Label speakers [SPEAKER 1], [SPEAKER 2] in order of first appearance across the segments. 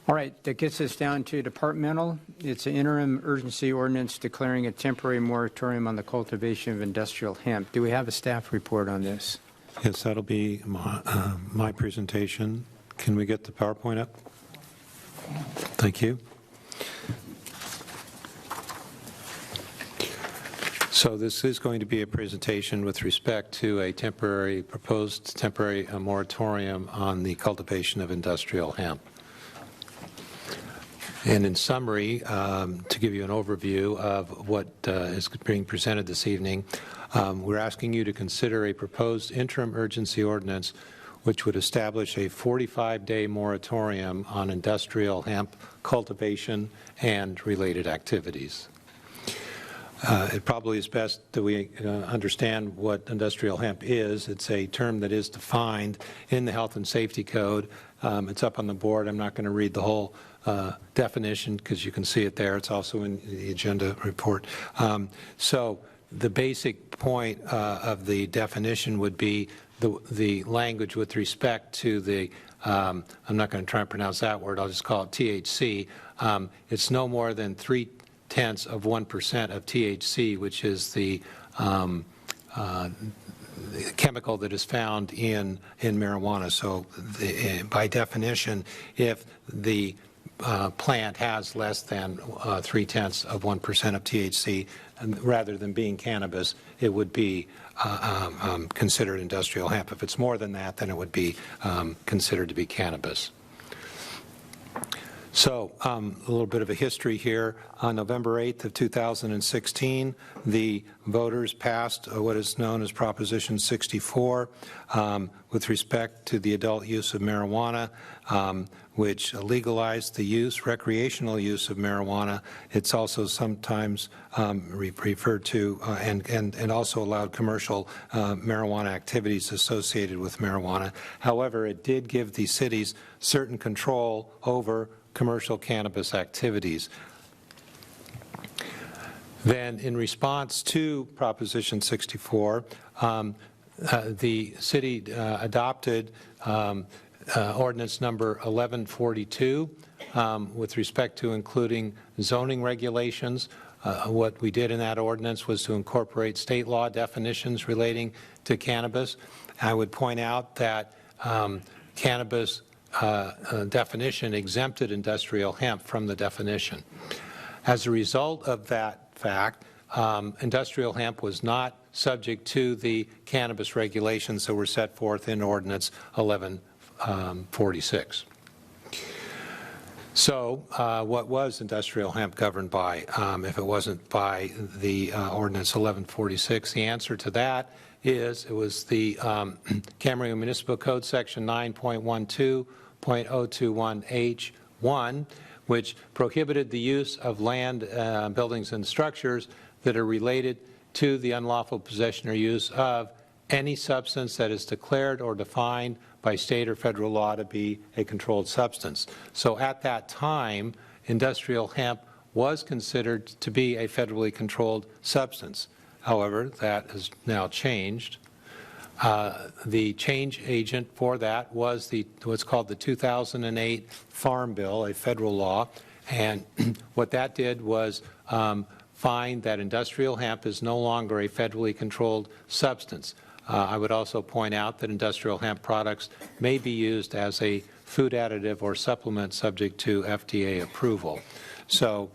[SPEAKER 1] All right, that gets us down to departmental. It's an interim urgency ordinance declaring a temporary moratorium on the cultivation of industrial hemp. Do we have a staff report on this?
[SPEAKER 2] Yes, that'll be my presentation. Can we get the PowerPoint up? Thank you. So this is going to be a presentation with respect to a proposed temporary moratorium on the cultivation of industrial hemp. And in summary, to give you an overview of what is being presented this evening, we're asking you to consider a proposed interim urgency ordinance which would establish a 45-day moratorium on industrial hemp cultivation and related activities. It probably is best that we understand what industrial hemp is. It's a term that is defined in the Health and Safety Code. It's up on the board. I'm not going to read the whole definition because you can see it there. It's also in the agenda report. So the basic point of the definition would be the language with respect to the, I'm not going to try and pronounce that word, I'll just call it THC. It's no more than 0.3% of THC, which is the chemical that is found in marijuana. So by definition, if the plant has less than 0.3% of THC, rather than being cannabis, it would be considered industrial hemp. If it's more than that, then it would be considered to be cannabis. So a little bit of a history here. On November 8th of 2016, the voters passed what is known as Proposition 64 with respect to the adult use of marijuana, which legalized the recreational use of marijuana. It's also sometimes referred to and also allowed commercial marijuana activities associated with marijuana. However, it did give the cities certain control over commercial cannabis activities. Then, in response to Proposition 64, the city adopted ordinance number 1142 with respect to including zoning regulations. What we did in that ordinance was to incorporate state law definitions relating to cannabis. I would point out that cannabis definition exempted industrial hemp from the definition. As a result of that fact, industrial hemp was not subject to the cannabis regulations that were set forth in Ordinance 1146. So what was industrial hemp governed by if it wasn't by the Ordinance 1146? The answer to that is it was the Camarillo Municipal Code Section 9.12.021H1, which prohibited the use of land, buildings, and structures that are related to the unlawful possession or use of any substance that is declared or defined by state or federal law to be a controlled substance. So at that time, industrial hemp was considered to be a federally controlled substance. However, that has now changed. The change agent for that was what's called the 2008 Farm Bill, a federal law, and what that did was find that industrial hemp is no longer a federally controlled substance. I would also point out that industrial hemp products may be used as a food additive or supplement subject to FDA approval. So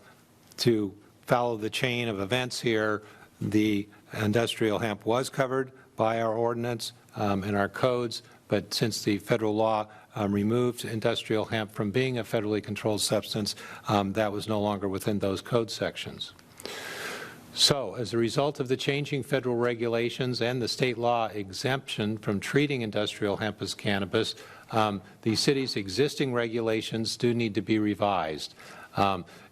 [SPEAKER 2] to follow the chain of events here, the industrial hemp was covered by our ordinance and our codes, but since the federal law removed industrial hemp from being a federally controlled substance, that was no longer within those code sections. So, as a result of the changing federal regulations and the state law exemption from treating industrial hemp as cannabis, the city's existing regulations do need to be revised.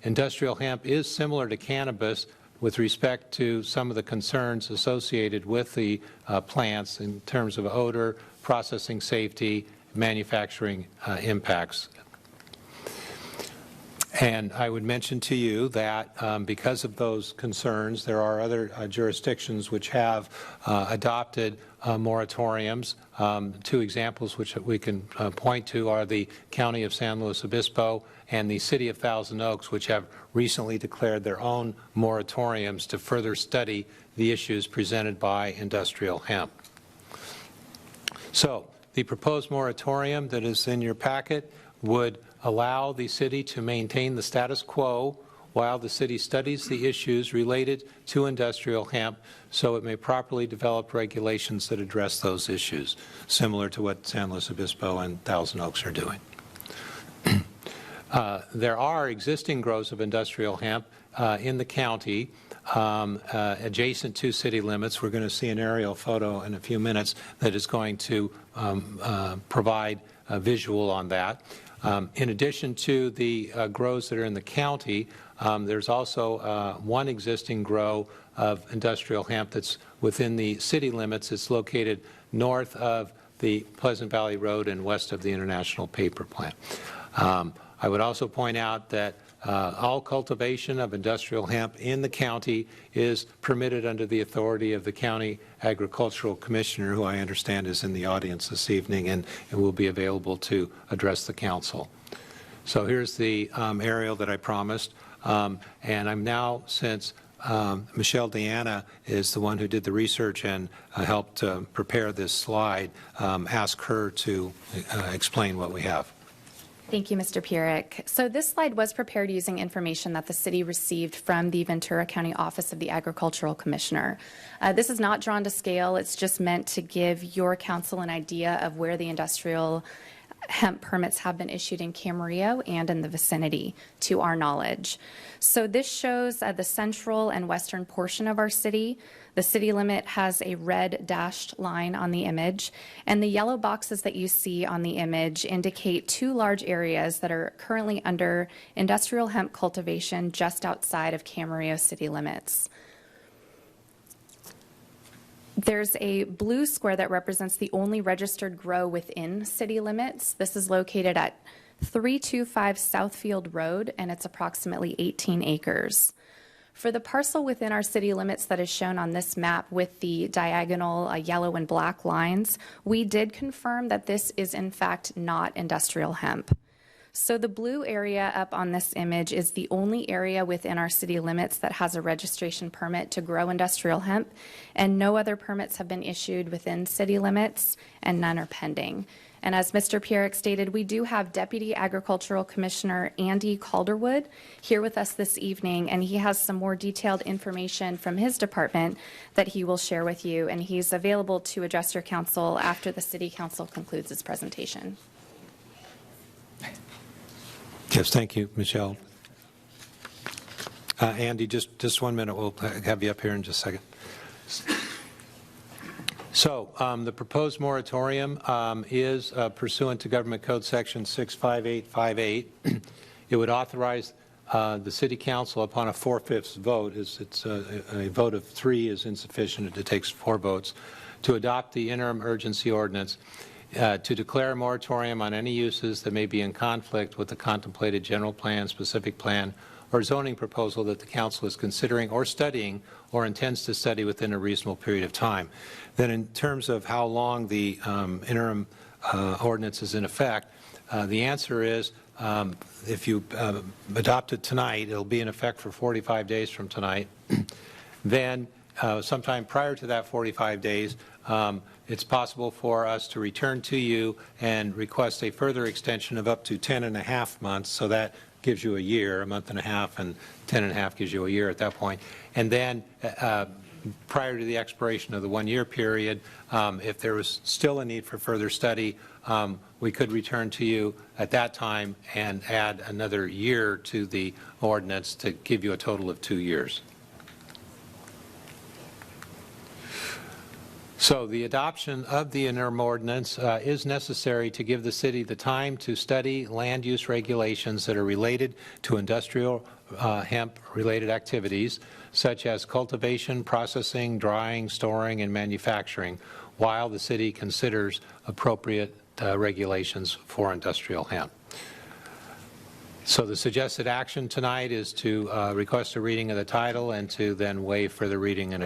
[SPEAKER 2] Industrial hemp is similar to cannabis with respect to some of the concerns associated with the plants in terms of odor, processing safety, manufacturing impacts. And I would mention to you that because of those concerns, there are other jurisdictions which have adopted moratoriums. Two examples which we can point to are the County of San Luis Obispo and the City of Thousand Oaks, which have recently declared their own moratoriums to further study the issues presented by industrial hemp. So, the proposed moratorium that is in your packet would allow the city to maintain the status quo while the city studies the issues related to industrial hemp so it may properly develop regulations that address those issues, similar to what San Luis Obispo and Thousand Oaks are doing. There are existing grows of industrial hemp in the county adjacent to city limits. We're going to see an aerial photo in a few minutes that is going to provide a visual on that. In addition to the grows that are in the county, there's also one existing grow of industrial hemp that's within the city limits. It's located north of the Pleasant Valley Road and west of the International Paper Plant. I would also point out that all cultivation of industrial hemp in the county is permitted under the authority of the County Agricultural Commissioner, who I understand is in the audience this evening and will be available to address the council. So here's the aerial that I promised. And I'm now, since Michelle Deanna is the one who did the research and helped prepare this slide, ask her to explain what we have.
[SPEAKER 3] Thank you, Mr. Pierik. So this slide was prepared using information that the city received from the Ventura County Office of the Agricultural Commissioner. This is not drawn to scale. It's just meant to give your council an idea of where the industrial hemp permits have been issued in Camarillo and in the vicinity, to our knowledge. So this shows the central and western portion of our city. The city limit has a red dashed line on the image, and the yellow boxes that you see on the image indicate two large areas that are currently under industrial hemp cultivation just outside of Camarillo city limits. There's a blue square that represents the only registered grow within city limits. This is located at 325 Southfield Road, and it's approximately 18 acres. For the parcel within our city limits that is shown on this map with the diagonal yellow and black lines, we did confirm that this is in fact not industrial hemp. So the blue area up on this image is the only area within our city limits that has a registration permit to grow industrial hemp, and no other permits have been issued within city limits, and none are pending. And as Mr. Pierik stated, we do have Deputy Agricultural Commissioner Andy Calderwood here with us this evening, and he has some more detailed information from his department that he will share with you, and he's available to address your council after the City Council concludes its presentation.
[SPEAKER 2] Yes, thank you, Michelle. Andy, just 1 minute. We'll have you up here in just a second. So the proposed moratorium is pursuant to Government Code Section 65858. It would authorize the City Council upon a 4/5 vote, it's a vote of 3 is insufficient, it takes 4 votes, to adopt the interim urgency ordinance to declare a moratorium on any uses that may be in conflict with the contemplated general plan, specific plan, or zoning proposal that the council is considering or studying or intends to study within a reasonable period of time. Then in terms of how long the interim ordinance is in effect, the answer is if you adopt it tonight, it'll be in effect for 45 days from tonight. Then sometime prior to that 45 days, it's possible for us to return to you and request a further extension of up to 10.5 months, so that gives you a year, a month and a half, and 10.5 gives you a year at that point. And then prior to the expiration of the 1-year period, if there was still a need for further study, we could return to you at that time and add another year to the ordinance to give you a total of 2 years. So the adoption of the interim ordinance is necessary to give the city the time to study land use regulations that are related to industrial hemp-related activities, such as cultivation, processing, drying, storing, and manufacturing, while the city considers appropriate regulations for industrial hemp. So the suggested action tonight is to request a reading of the title and to then waive further reading and